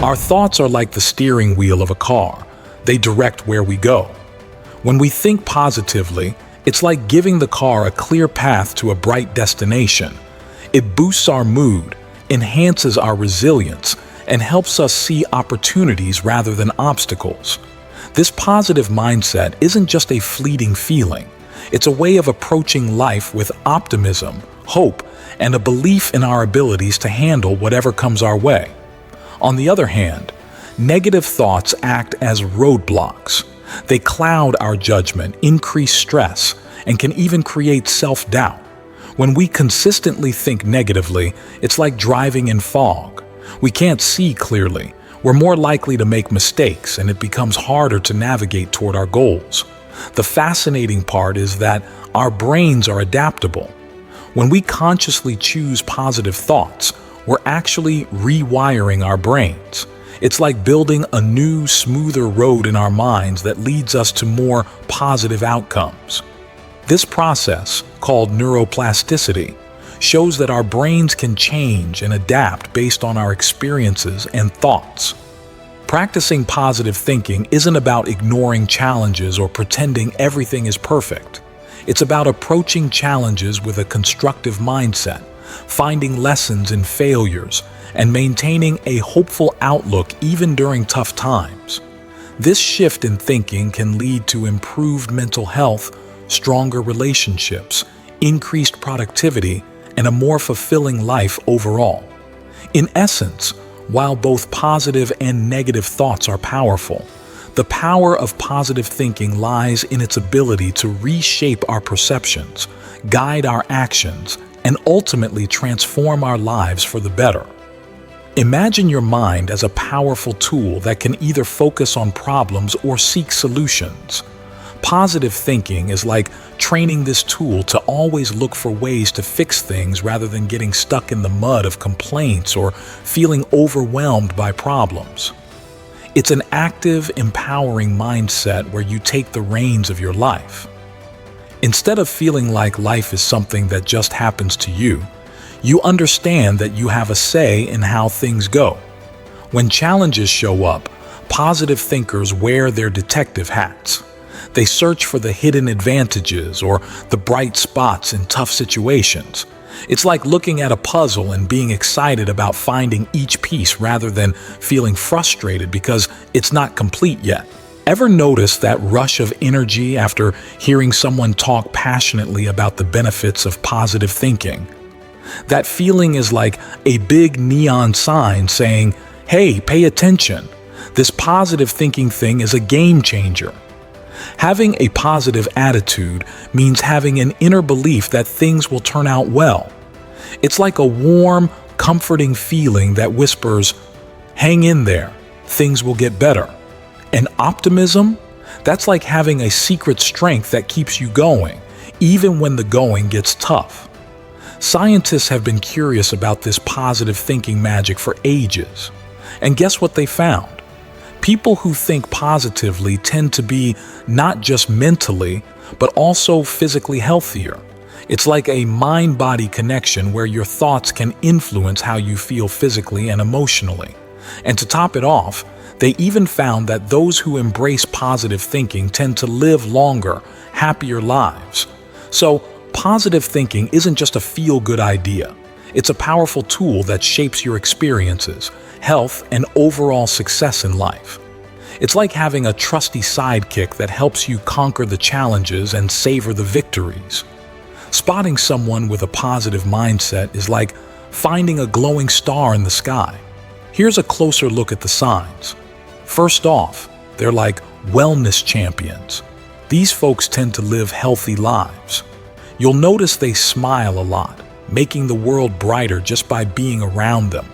Our thoughts are like the steering wheel of a car. They direct where we go. When we think positively, it's like giving the car a clear path to a bright destination. It boosts our mood, enhances our resilience, and helps us see opportunities rather than obstacles. This positive mindset isn't just a fleeting feeling. It's a way of approaching life with optimism, hope, and a belief in our abilities to handle whatever comes our way. On the other hand, negative thoughts act as roadblocks. They cloud our judgment, increase stress, and can even create self-doubt. When we consistently think negatively, it's like driving in fog. We can't see clearly. We're more likely to make mistakes, and it becomes harder to navigate toward our goals. The fascinating part is that our brains are adaptable. When we consciously choose positive thoughts, we're actually rewiring our brains. It's like building a new, smoother road in our minds that leads us to more positive outcomes. This process, called neuroplasticity, shows that our brains can change and adapt based on our experiences and thoughts. Practicing positive thinking isn't about ignoring challenges or pretending everything is perfect. It's about approaching challenges with a constructive mindset, finding lessons in failures, and maintaining a hopeful outlook even during tough times. This shift in thinking can lead to improved mental health, stronger relationships, increased productivity, and a more fulfilling life overall. In essence, while both positive and negative thoughts are powerful, the power of positive thinking lies in its ability to reshape our perceptions, guide our actions, and ultimately transform our lives for the better. Imagine your mind as a powerful tool that can either focus on problems or seek solutions. Positive thinking is like training this tool to always look for ways to fix things rather than getting stuck in the mud of complaints or feeling overwhelmed by problems. It's an active, empowering mindset where you take the reins of your life. Instead of feeling like life is something that just happens to you, you understand that you have a say in how things go. When challenges show up, positive thinkers wear their detective hats. They search for the hidden advantages or the bright spots in tough situations. It's like looking at a puzzle and being excited about finding each piece rather than feeling frustrated because it's not complete yet. Ever notice that rush of energy after hearing someone talk passionately about the benefits of positive thinking? That feeling is like a big neon sign saying, "Hey, pay attention. This positive thinking thing is a game changer." Having a positive attitude means having an inner belief that things will turn out well. It's like a warm, comforting feeling that whispers, "Hang in there, things will get better." And optimism? That's like having a secret strength that keeps you going, even when the going gets tough. Scientists have been curious about this positive thinking magic for ages. And guess what they found? People who think positively tend to be not just mentally, but also physically healthier. It's like a mind-body connection where your thoughts can influence how you feel physically and emotionally. And to top it off, they even found that those who embrace positive thinking tend to live longer, happier lives. So, positive thinking isn't just a feel-good idea. It's a powerful tool that shapes your experiences, health, and overall success in life. It's like having a trusty sidekick that helps you conquer the challenges and savor the victories. Spotting someone with a positive mindset is like finding a glowing star in the sky. Here's a closer look at the signs. First off, they're like wellness champions. These folks tend to live healthy lives. You'll notice they smile a lot, making the world brighter just by being around them.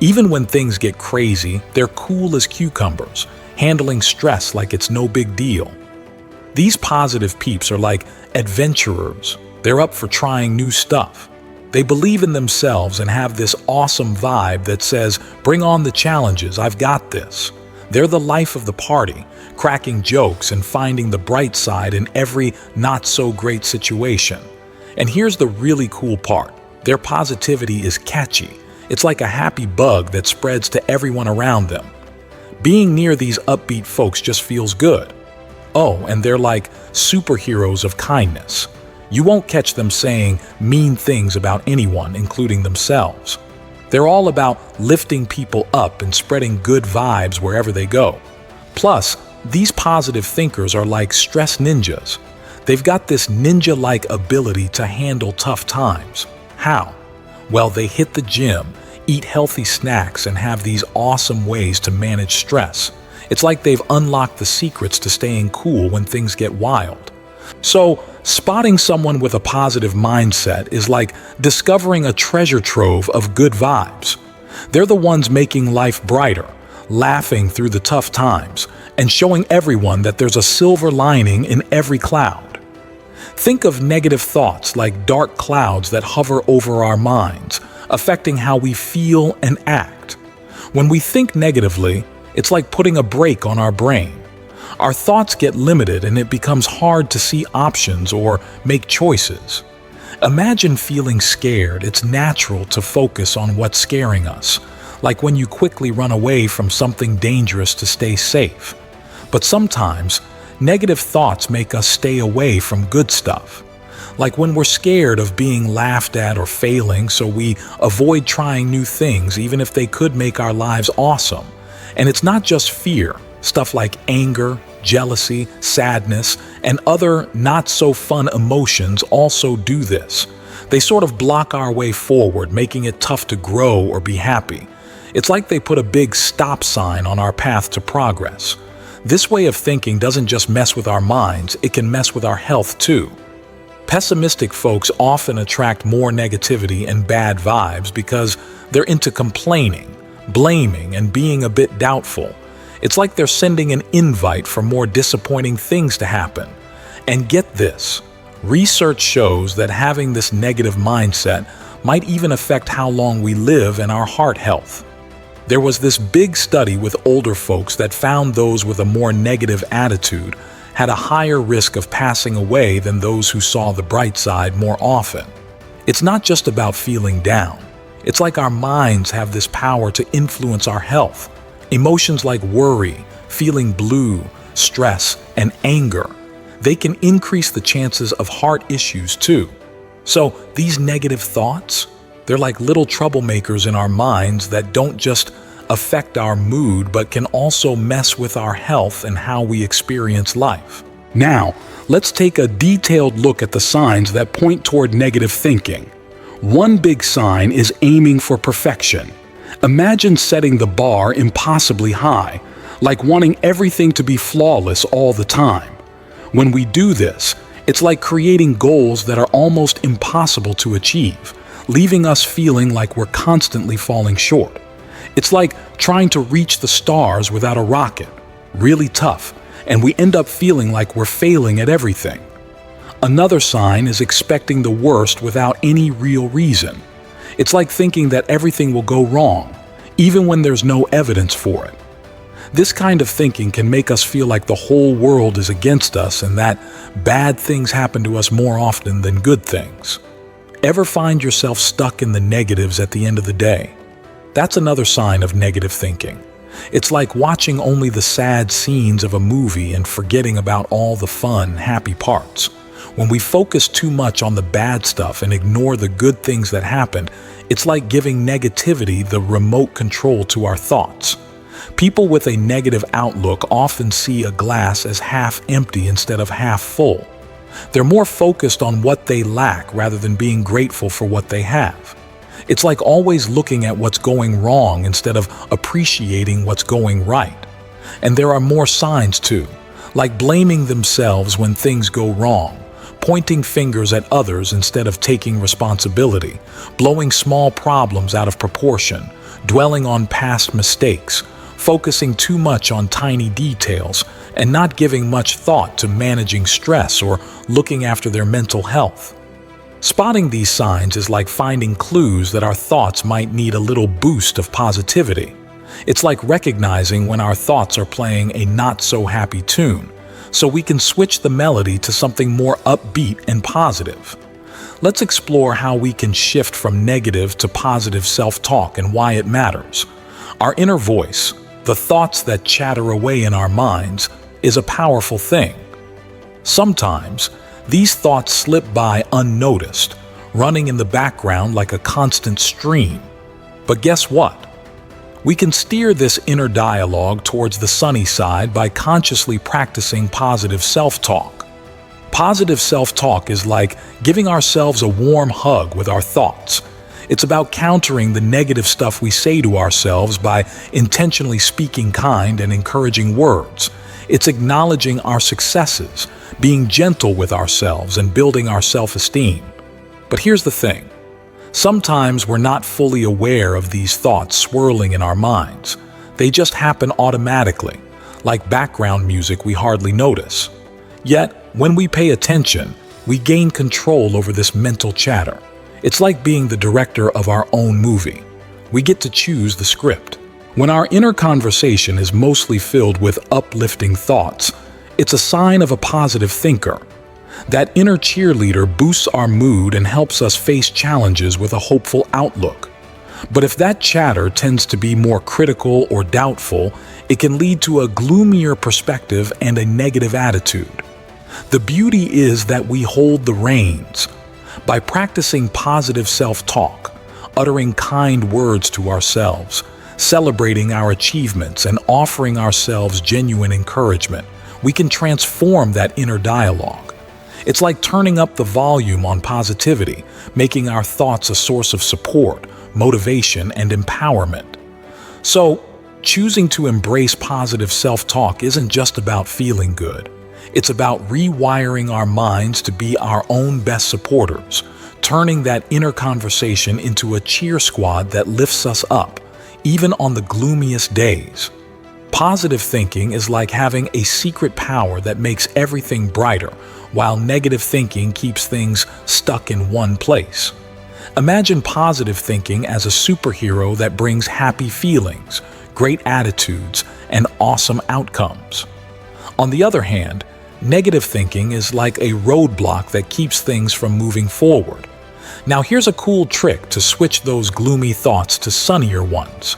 Even when things get crazy, they're cool as cucumbers, handling stress like it's no big deal. These positive peeps are like adventurers. They're up for trying new stuff. They believe in themselves and have this awesome vibe that says, "Bring on the challenges, I've got this." They're the life of the party, cracking jokes and finding the bright side in every not-so-great situation. And here's the really cool part. Their positivity is catchy. It's like a happy bug that spreads to everyone around them. Being near these upbeat folks just feels good. Oh, and they're like superheroes of kindness. You won't catch them saying mean things about anyone, including themselves. They're all about lifting people up and spreading good vibes wherever they go. Plus, these positive thinkers are like stress ninjas. They've got this ninja-like ability to handle tough times. How? Well, they hit the gym, eat healthy snacks, and have these awesome ways to manage stress. It's like they've unlocked the secrets to staying cool when things get wild. So, spotting someone with a positive mindset is like discovering a treasure trove of good vibes. They're the ones making life brighter, laughing through the tough times, and showing everyone that there's a silver lining in every cloud. Think of negative thoughts like dark clouds that hover over our minds, affecting how we feel and act. When we think negatively, it's like putting a brake on our brain. Our thoughts get limited and it becomes hard to see options or make choices. Imagine feeling scared. It's natural to focus on what's scaring us, like when you quickly run away from something dangerous to stay safe. But sometimes, negative thoughts make us stay away from good stuff. Like when we're scared of being laughed at or failing, so we avoid trying new things even if they could make our lives awesome. And it's not just fear. Stuff like anger, jealousy, sadness, and other not-so-fun emotions also do this. They sort of block our way forward, making it tough to grow or be happy. It's like they put a big stop sign on our path to progress. This way of thinking doesn't just mess with our minds, it can mess with our health too. Pessimistic folks often attract more negativity and bad vibes because they're into complaining, blaming, and being a bit doubtful. It's like they're sending an invite for more disappointing things to happen. And get this, research shows that having this negative mindset might even affect how long we live and our heart health. There was this big study with older folks that found those with a more negative attitude had a higher risk of passing away than those who saw the bright side more often. It's not just about feeling down. It's like our minds have this power to influence our health. Emotions like worry, feeling blue, stress, and anger, they can increase the chances of heart issues too. So these negative thoughts, they're like little troublemakers in our minds that don't just affect our mood but can also mess with our health and how we experience life. Now, let's take a detailed look at the signs that point toward negative thinking. One big sign is aiming for perfection. Imagine setting the bar impossibly high, like wanting everything to be flawless all the time. When we do this, it's like creating goals that are almost impossible to achieve, leaving us feeling like we're constantly falling short. It's like trying to reach the stars without a rocket, really tough, and we end up feeling like we're failing at everything. Another sign is expecting the worst without any real reason. It's like thinking that everything will go wrong, even when there's no evidence for it. This kind of thinking can make us feel like the whole world is against us and that bad things happen to us more often than good things. Ever find yourself stuck in the negatives at the end of the day? That's another sign of negative thinking. It's like watching only the sad scenes of a movie and forgetting about all the fun, happy parts. When we focus too much on the bad stuff and ignore the good things that happened, it's like giving negativity the remote control to our thoughts. People with a negative outlook often see a glass as half empty instead of half full. They're more focused on what they lack rather than being grateful for what they have. It's like always looking at what's going wrong instead of appreciating what's going right. And there are more signs too, like blaming themselves when things go wrong, pointing fingers at others instead of taking responsibility, blowing small problems out of proportion, dwelling on past mistakes, focusing too much on tiny details, and not giving much thought to managing stress or looking after their mental health. Spotting these signs is like finding clues that our thoughts might need a little boost of positivity. It's like recognizing when our thoughts are playing a not-so-happy tune, so we can switch the melody to something more upbeat and positive. let's explore how we can shift from negative to positive self-talk and why it matters. Our inner voice, the thoughts that chatter away in our minds, is a powerful thing. Sometimes, these thoughts slip by unnoticed, running in the background like a constant stream. But guess what? We can steer this inner dialogue towards the sunny side by consciously practicing positive self-talk. Positive self-talk is like giving ourselves a warm hug with our thoughts. It's about countering the negative stuff we say to ourselves by intentionally speaking kind and encouraging words. It's acknowledging our successes, being gentle with ourselves, and building our self-esteem. But here's the thing. Sometimes we're not fully aware of these thoughts swirling in our minds. They just happen automatically, like background music we hardly notice. Yet, when we pay attention, we gain control over this mental chatter. It's like being the director of our own movie. We get to choose the script. When our inner conversation is mostly filled with uplifting thoughts, it's a sign of a positive thinker. That inner cheerleader boosts our mood and helps us face challenges with a hopeful outlook. But if that chatter tends to be more critical or doubtful, it can lead to a gloomier perspective and a negative attitude. The beauty is that we hold the reins. By practicing positive self-talk, uttering kind words to ourselves, celebrating our achievements, and offering ourselves genuine encouragement, we can transform that inner dialogue. It's like turning up the volume on positivity, making our thoughts a source of support, motivation, and empowerment. So, choosing to embrace positive self-talk isn't just about feeling good. It's about rewiring our minds to be our own best supporters, turning that inner conversation into a cheer squad that lifts us up, even on the gloomiest days. Positive thinking is like having a secret power that makes everything brighter, while negative thinking keeps things stuck in one place. Imagine positive thinking as a superhero that brings happy feelings, great attitudes, and awesome outcomes. On the other hand, negative thinking is like a roadblock that keeps things from moving forward. Now here's a cool trick to switch those gloomy thoughts to sunnier ones.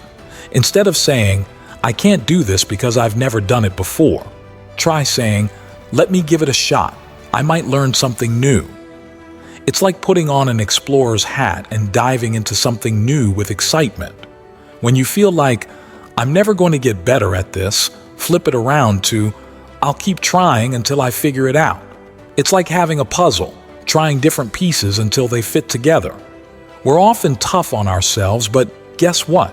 Instead of saying, "I can't do this because I've never done it before," try saying, "Let me give it a shot. I might learn something new." It's like putting on an explorer's hat and diving into something new with excitement. When you feel like, "I'm never going to get better at this," flip it around to, "I'll keep trying until I figure it out." It's like having a puzzle, trying different pieces until they fit together. We're often tough on ourselves, but guess what?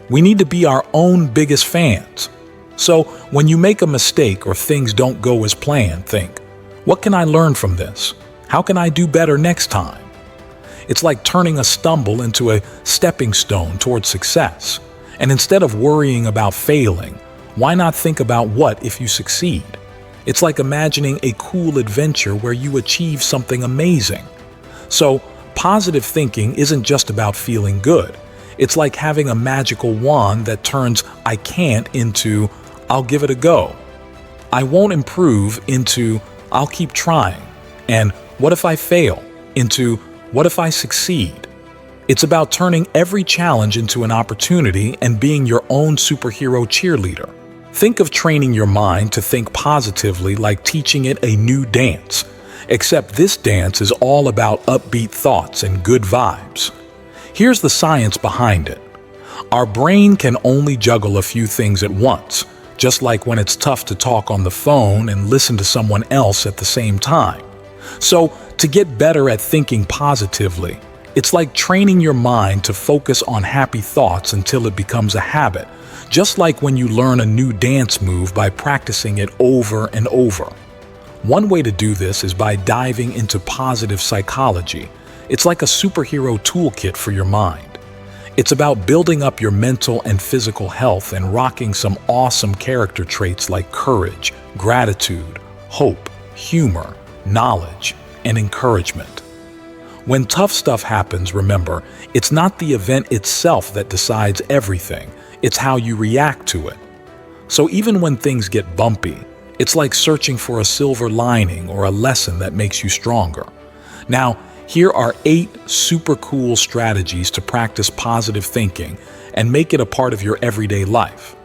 We need to be our own biggest fans. So when you make a mistake or things don't go as planned, think, what can I learn from this? How can I do better next time? It's like turning a stumble into a stepping stone towards success. And instead of worrying about failing, why not think about what if you succeed? It's like imagining a cool adventure where you achieve something amazing. So, positive thinking isn't just about feeling good. It's like having a magical wand that turns "I can't" into "I'll give it a go." "I won't improve" into "I'll keep trying." And "what if I fail" into "what if I succeed?" It's about turning every challenge into an opportunity and being your own superhero cheerleader. Think of training your mind to think positively like teaching it a new dance, except this dance is all about upbeat thoughts and good vibes. Here's the science behind it. Our brain can only juggle a few things at once, just like when it's tough to talk on the phone and listen to someone else at the same time. So, to get better at thinking positively, it's like training your mind to focus on happy thoughts until it becomes a habit, just like when you learn a new dance move by practicing it over and over. One way to do this is by diving into positive psychology. It's like a superhero toolkit for your mind. It's about building up your mental and physical health and rocking some awesome character traits like courage, gratitude, hope, humor, knowledge, and encouragement. When tough stuff happens, remember, it's not the event itself that decides everything. It's how you react to it. So even when things get bumpy, it's like searching for a silver lining or a lesson that makes you stronger. Now, Here are 8 super cool strategies to practice positive thinking and make it a part of your everyday life.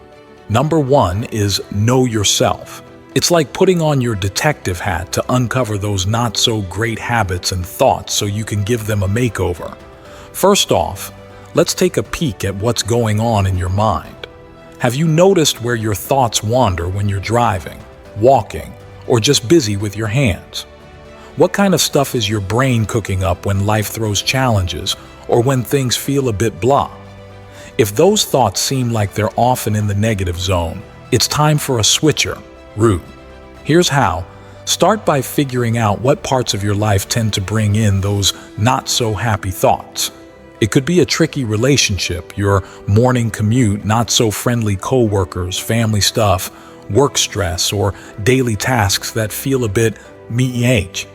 Number 1 is know yourself. It's like putting on your detective hat to uncover those not-so-great habits and thoughts so you can give them a makeover. First off, let's take a peek at what's going on in your mind. Have you noticed where your thoughts wander when you're driving, walking, or just busy with your hands? What kind of stuff is your brain cooking up when life throws challenges or when things feel a bit blah? If those thoughts seem like they're often in the negative zone, it's time for a switcher. Here's how. Start by figuring out what parts of your life tend to bring in those not-so-happy thoughts. It could be a tricky relationship, your morning commute, not-so-friendly coworkers, family stuff, work stress, or daily tasks that feel a bit me-age.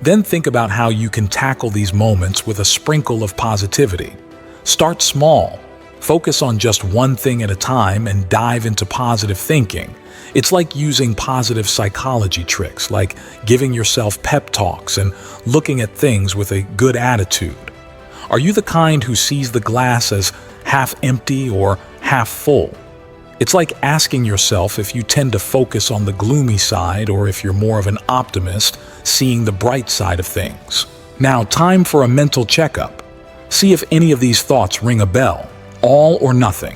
Then think about how you can tackle these moments with a sprinkle of positivity. Start small. Focus on just one thing at a time and dive into positive thinking. It's like using positive psychology tricks, like giving yourself pep talks and looking at things with a good attitude. Are you the kind who sees the glass as half empty or half full? It's like asking yourself if you tend to focus on the gloomy side or if you're more of an optimist, seeing the bright side of things. Now, time for a mental checkup. See if any of these thoughts ring a bell. All or nothing.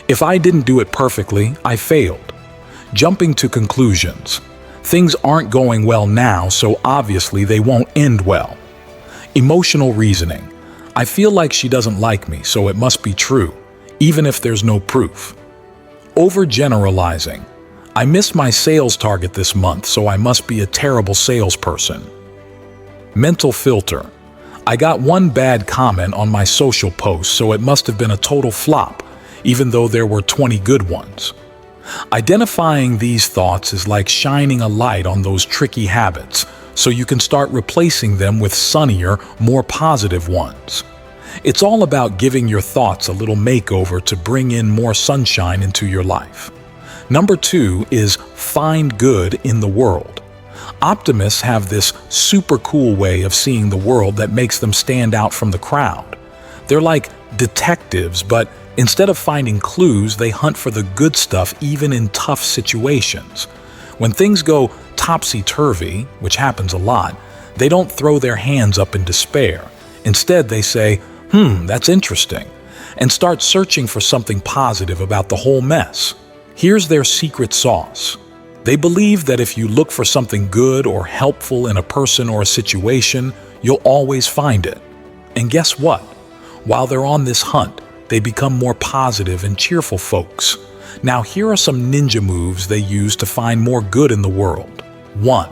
If I didn't do it perfectly, I failed. Jumping to conclusions. Things aren't going well now, so obviously they won't end well. Emotional reasoning. I feel like she doesn't like me, so it must be true, even if there's no proof. Overgeneralizing. I missed my sales target this month, so I must be a terrible salesperson. Mental filter. I got one bad comment on my social post, so it must have been a total flop, even though there were 20 good ones. Identifying these thoughts is like shining a light on those tricky habits, so you can start replacing them with sunnier, more positive ones. It's all about giving your thoughts a little makeover to bring in more sunshine into your life. Number 2 is find good in the world. Optimists have this super cool way of seeing the world that makes them stand out from the crowd. They're like detectives, but instead of finding clues, they hunt for the good stuff even in tough situations. When things go topsy-turvy, which happens a lot, they don't throw their hands up in despair. Instead, they say, that's interesting, and start searching for something positive about the whole mess. Here's their secret sauce. They believe that if you look for something good or helpful in a person or a situation, you'll always find it. And guess what? While they're on this hunt, they become more positive and cheerful folks. Now, here are some ninja moves they use to find more good in the world. 1.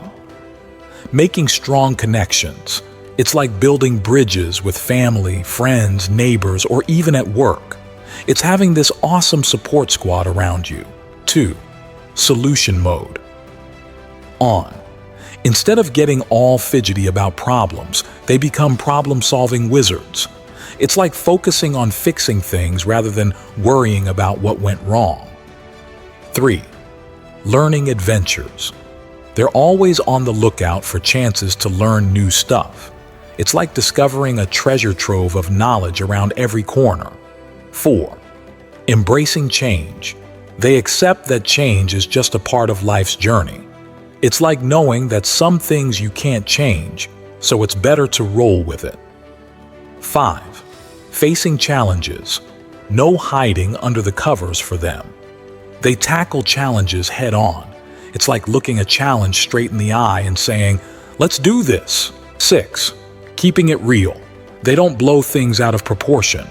Making strong connections. It's like building bridges with family, friends, neighbors, or even at work. It's having this awesome support squad around you. 2. Solution mode. On. Instead of getting all fidgety about problems, they become problem-solving wizards. It's like focusing on fixing things rather than worrying about what went wrong. 3. Learning adventures. They're always on the lookout for chances to learn new stuff. It's like discovering a treasure trove of knowledge around every corner. 4. Embracing change. They accept that change is just a part of life's journey. It's like knowing that some things you can't change, so it's better to roll with it. 5. Facing challenges. No hiding under the covers for them. They tackle challenges head on. It's like looking a challenge straight in the eye and saying, "Let's do this." 6. Keeping it real. They don't blow things out of proportion.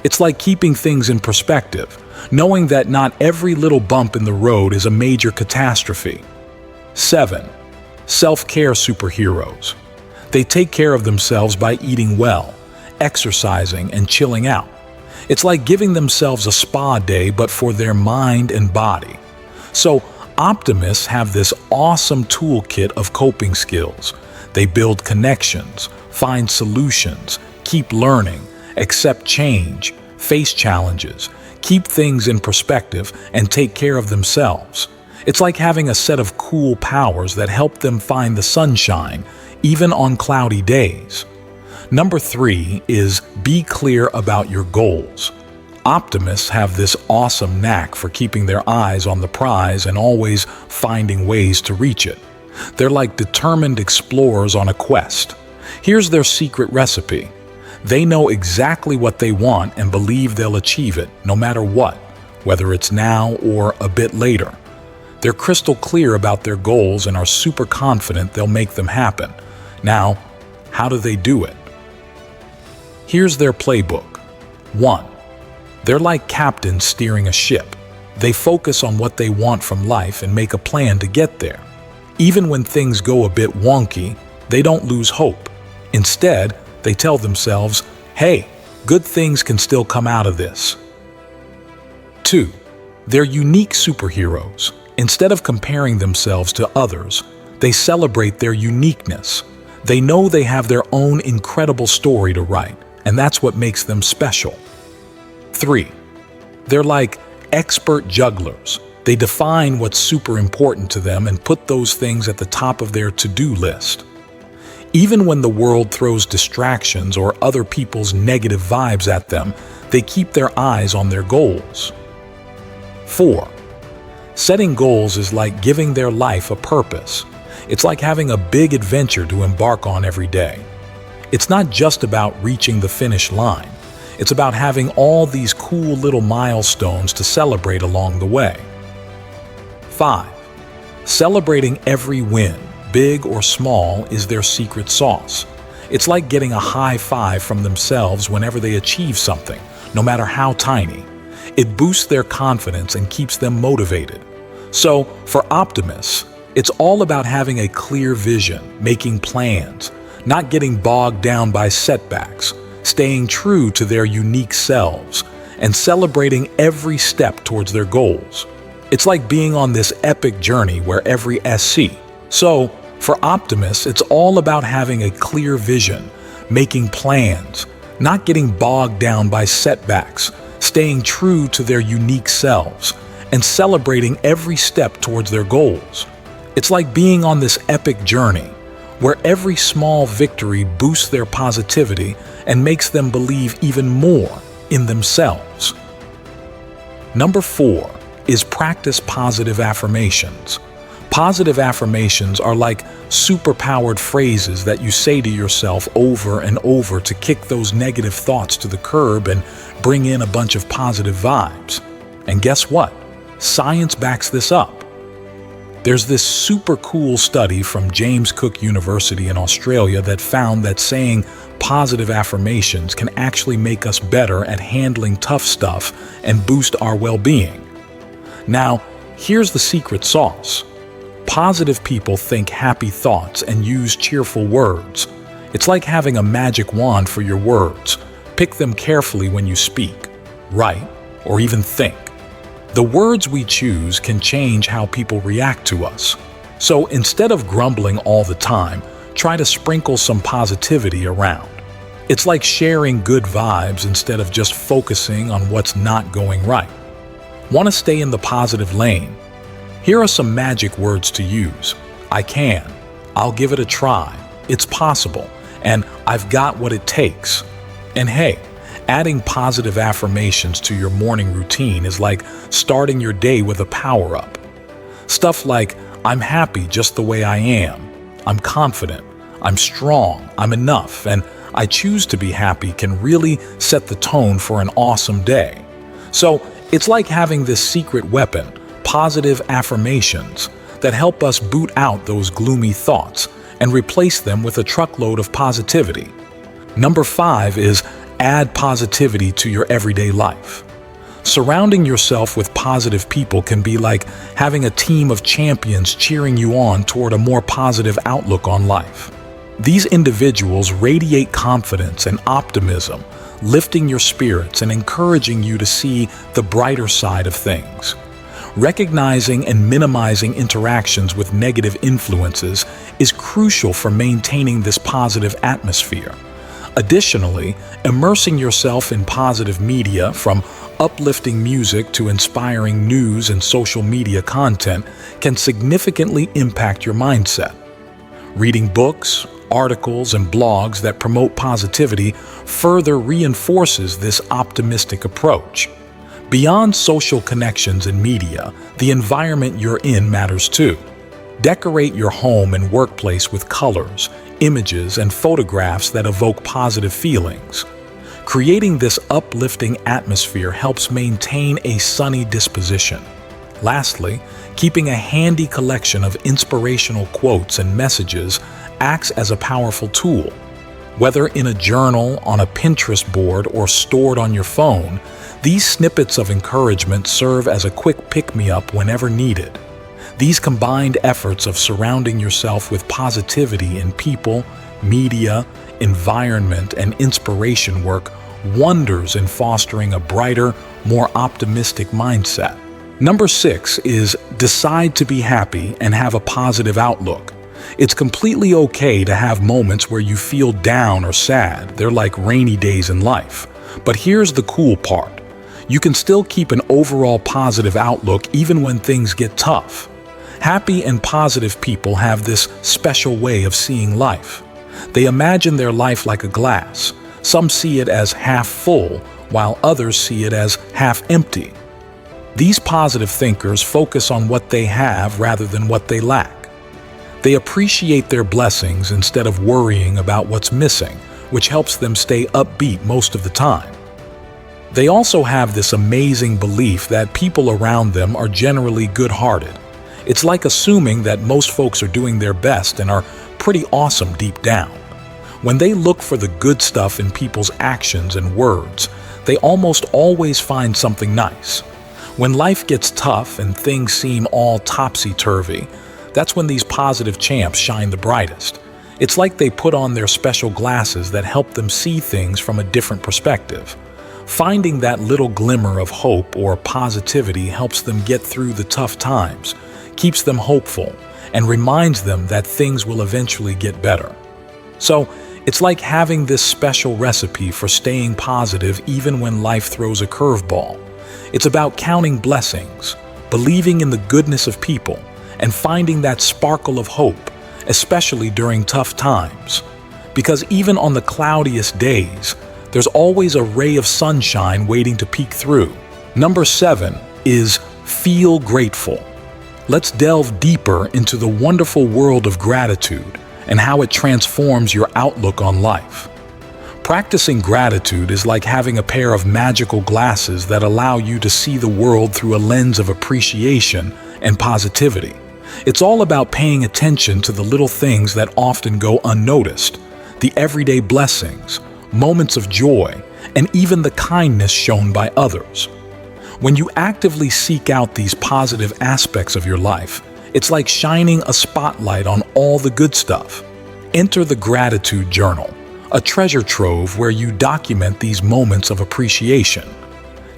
It's like keeping things in perspective, knowing that not every little bump in the road is a major catastrophe. 7. SelfCare Superheroes. They take care of themselves by eating well, exercising, and chilling out. It's like giving themselves a spa day, but for their mind and body. So, optimists have this awesome toolkit of coping skills. They build connections, find solutions, keep learning, accept change, face challenges, keep things in perspective, and take care of themselves. It's like having a set of cool powers that help them find the sunshine, even on cloudy days. Number 3 is be clear about your goals. Optimists have this awesome knack for keeping their eyes on the prize and always finding ways to reach it. They're like determined explorers on a quest. Here's their secret recipe. They know exactly what they want and believe they'll achieve it, no matter what, whether it's now or a bit later. They're crystal clear about their goals and are super confident they'll make them happen. Now, how do they do it? Here's their playbook. 1. They're like captains steering a ship. They focus on what they want from life and make a plan to get there. Even when things go a bit wonky, they don't lose hope. Instead, they tell themselves, hey, good things can still come out of this. 2. They're unique superheroes. Instead of comparing themselves to others, they celebrate their uniqueness. They know they have their own incredible story to write, and that's what makes them special. 3. They're like expert jugglers. They define what's super important to them and put those things at the top of their to-do list. Even when the world throws distractions or other people's negative vibes at them, they keep their eyes on their goals. 4. Setting goals is like giving their life a purpose. It's like having a big adventure to embark on every day. It's not just about reaching the finish line. It's about having all these cool little milestones to celebrate along the way. 5. Celebrating every win, big or small, is their secret sauce. It's like getting a high five from themselves whenever they achieve something, no matter how tiny. It boosts their confidence and keeps them motivated. So, for optimists, it's all about having a clear vision, making plans, not getting bogged down by setbacks, staying true to their unique selves, and celebrating every step towards their goals. It's like being on this epic journey where every SC. So, for optimists, it's all about having a clear vision, making plans, not getting bogged down by setbacks, staying true to their unique selves, and celebrating every step towards their goals. It's like being on this epic journey where every small victory boosts their positivity and makes them believe even more in themselves. Number 4 is practice positive affirmations. Positive affirmations are like superpowered phrases that you say to yourself over and over to kick those negative thoughts to the curb and bring in a bunch of positive vibes. And guess what? Science backs this up. There's this super cool study from James Cook University in Australia that found that saying positive affirmations can actually make us better at handling tough stuff and boost our well-being. Now, here's the secret sauce. Positive people think happy thoughts and use cheerful words. It's like having a magic wand for your words. Pick them carefully when you speak, write, or even think. The words we choose can change how people react to us. So instead of grumbling all the time, try to sprinkle some positivity around. It's like sharing good vibes instead of just focusing on what's not going right. Want to stay in the positive lane? Here are some magic words to use. I can. I'll give it a try. It's possible. And I've got what it takes. And hey, adding positive affirmations to your morning routine is like starting your day with a power-up. Stuff like, I'm happy just the way I am. I'm confident. I'm strong. I'm enough. And I choose to be happy can really set the tone for an awesome day. So it's like having this secret weapon, positive affirmations, that help us boot out those gloomy thoughts and replace them with a truckload of positivity. Number 5 is add positivity to your everyday life. Surrounding yourself with positive people can be like having a team of champions cheering you on toward a more positive outlook on life. These individuals radiate confidence and optimism, lifting your spirits and encouraging you to see the brighter side of things. Recognizing and minimizing interactions with negative influences is crucial for maintaining this positive atmosphere. Additionally, immersing yourself in positive media, from uplifting music to inspiring news and social media content, can significantly impact your mindset. Reading books, articles, and blogs that promote positivity further reinforces this optimistic approach. Beyond social connections and media, the environment you're in matters too. Decorate your home and workplace with colors, images, and photographs that evoke positive feelings. Creating this uplifting atmosphere helps maintain a sunny disposition. Lastly, keeping a handy collection of inspirational quotes and messages acts as a powerful tool. Whether in a journal, on a Pinterest board, or stored on your phone, these snippets of encouragement serve as a quick pick-me-up whenever needed. These combined efforts of surrounding yourself with positivity in people, media, environment, and inspiration work wonders in fostering a brighter, more optimistic mindset. Number 6 is decide to be happy and have a positive outlook. It's completely okay to have moments where you feel down or sad. They're like rainy days in life. But here's the cool part. You can still keep an overall positive outlook even when things get tough. Happy and positive people have this special way of seeing life. They imagine their life like a glass. Some see it as half full, while others see it as half empty. These positive thinkers focus on what they have rather than what they lack. They appreciate their blessings instead of worrying about what's missing, which helps them stay upbeat most of the time. They also have this amazing belief that people around them are generally good-hearted. It's like assuming that most folks are doing their best and are pretty awesome deep down. When they look for the good stuff in people's actions and words, they almost always find something nice. When life gets tough and things seem all topsy-turvy, that's when these positive champs shine the brightest. It's like they put on their special glasses that help them see things from a different perspective. Finding that little glimmer of hope or positivity helps them get through the tough times, keeps them hopeful, and reminds them that things will eventually get better. So, it's like having this special recipe for staying positive even when life throws a curveball. It's about counting blessings, believing in the goodness of people, and finding that sparkle of hope, especially during tough times. Because even on the cloudiest days, there's always a ray of sunshine waiting to peek through. Number 7 is feel grateful. Let's delve deeper into the wonderful world of gratitude and how it transforms your outlook on life. Practicing gratitude is like having a pair of magical glasses that allow you to see the world through a lens of appreciation and positivity. It's all about paying attention to the little things that often go unnoticed, the everyday blessings, moments of joy, and even the kindness shown by others. When you actively seek out these positive aspects of your life, it's like shining a spotlight on all the good stuff. Enter the gratitude journal, a treasure trove where you document these moments of appreciation.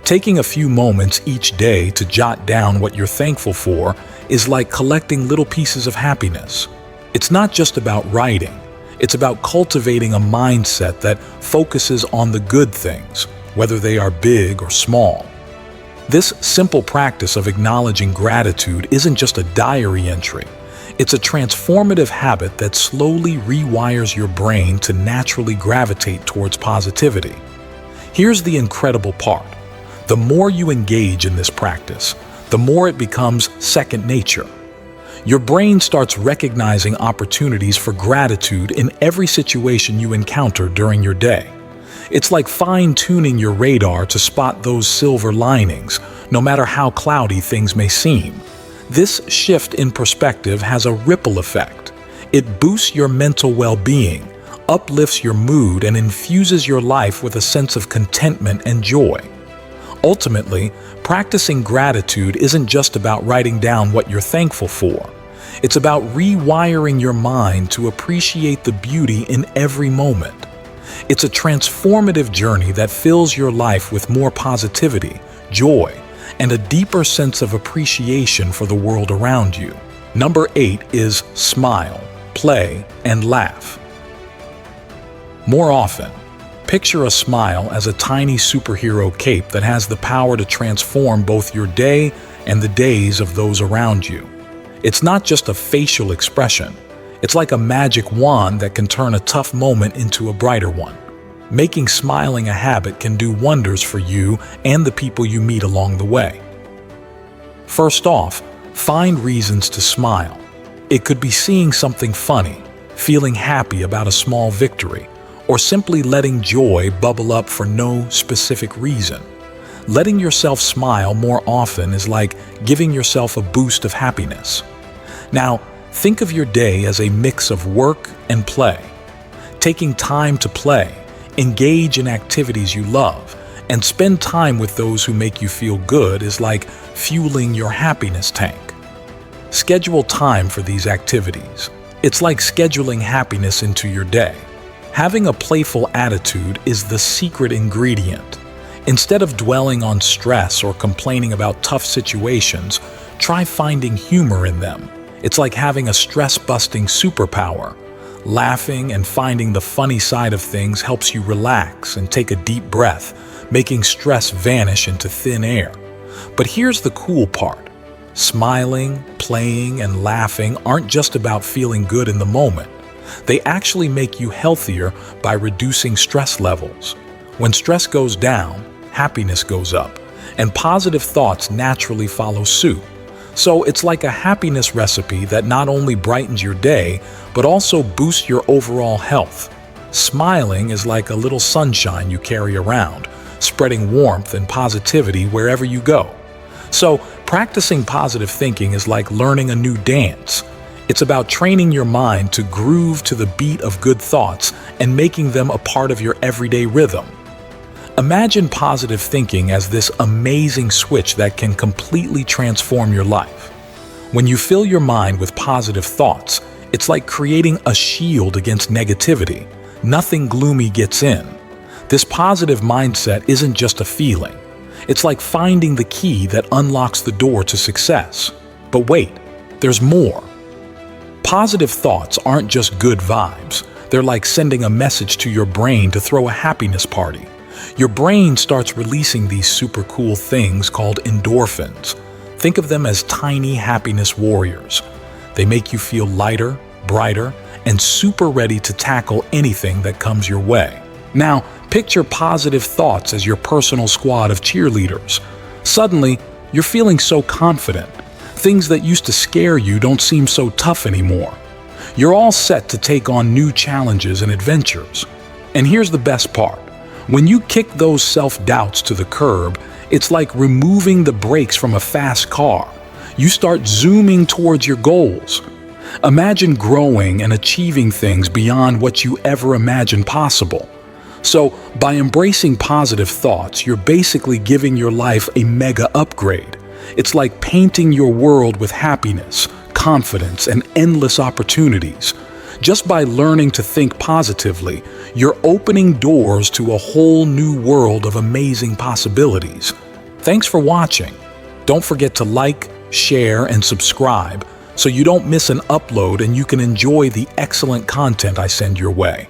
Taking a few moments each day to jot down what you're thankful for is like collecting little pieces of happiness. It's not just about writing, it's about cultivating a mindset that focuses on the good things, whether they are big or small. This simple practice of acknowledging gratitude isn't just a diary entry. It's a transformative habit that slowly rewires your brain to naturally gravitate towards positivity. Here's the incredible part. The more you engage in this practice, the more it becomes second nature. Your brain starts recognizing opportunities for gratitude in every situation you encounter during your day. It's like fine-tuning your radar to spot those silver linings, no matter how cloudy things may seem. This shift in perspective has a ripple effect. It boosts your mental well-being, uplifts your mood, and infuses your life with a sense of contentment and joy. Ultimately, practicing gratitude isn't just about writing down what you're thankful for. It's about rewiring your mind to appreciate the beauty in every moment. It's a transformative journey that fills your life with more positivity, joy, and a deeper sense of appreciation for the world around you. Number 8 is smile, play, and laugh. More often, picture a smile as a tiny superhero cape that has the power to transform both your day and the days of those around you. It's not just a facial expression. It's like a magic wand that can turn a tough moment into a brighter one. Making smiling a habit can do wonders for you and the people you meet along the way. First off, find reasons to smile. It could be seeing something funny, feeling happy about a small victory, or simply letting joy bubble up for no specific reason. Letting yourself smile more often is like giving yourself a boost of happiness. Now, think of your day as a mix of work and play. Taking time to play, engage in activities you love, and spend time with those who make you feel good is like fueling your happiness tank. Schedule time for these activities. It's like scheduling happiness into your day. Having a playful attitude is the secret ingredient. Instead of dwelling on stress or complaining about tough situations, try finding humor in them. It's like having a stress-busting superpower. Laughing and finding the funny side of things helps you relax and take a deep breath, making stress vanish into thin air. But here's the cool part. Smiling, playing, and laughing aren't just about feeling good in the moment. They actually make you healthier by reducing stress levels. When stress goes down, happiness goes up, and positive thoughts naturally follow suit. So it's like a happiness recipe that not only brightens your day, but also boosts your overall health. Smiling is like a little sunshine you carry around, spreading warmth and positivity wherever you go. So, practicing positive thinking is like learning a new dance. It's about training your mind to groove to the beat of good thoughts and making them a part of your everyday rhythm. Imagine positive thinking as this amazing switch that can completely transform your life. When you fill your mind with positive thoughts, it's like creating a shield against negativity. Nothing gloomy gets in. This positive mindset isn't just a feeling. It's like finding the key that unlocks the door to success. But wait, there's more. Positive thoughts aren't just good vibes. They're like sending a message to your brain to throw a happiness party. Your brain starts releasing these super cool things called endorphins. Think of them as tiny happiness warriors. They make you feel lighter, brighter, and super ready to tackle anything that comes your way. Now, picture positive thoughts as your personal squad of cheerleaders. Suddenly, you're feeling so confident. Things that used to scare you don't seem so tough anymore. You're all set to take on new challenges and adventures. And here's the best part. When you kick those self-doubts to the curb, it's like removing the brakes from a fast car. You start zooming towards your goals. Imagine growing and achieving things beyond what you ever imagined possible. So, by embracing positive thoughts, you're basically giving your life a mega upgrade. It's like painting your world with happiness, confidence, and endless opportunities. Just by learning to think positively, you're opening doors to a whole new world of amazing possibilities. Thanks for watching. Don't forget to like, share, and subscribe so you don't miss an upload and you can enjoy the excellent content I send your way.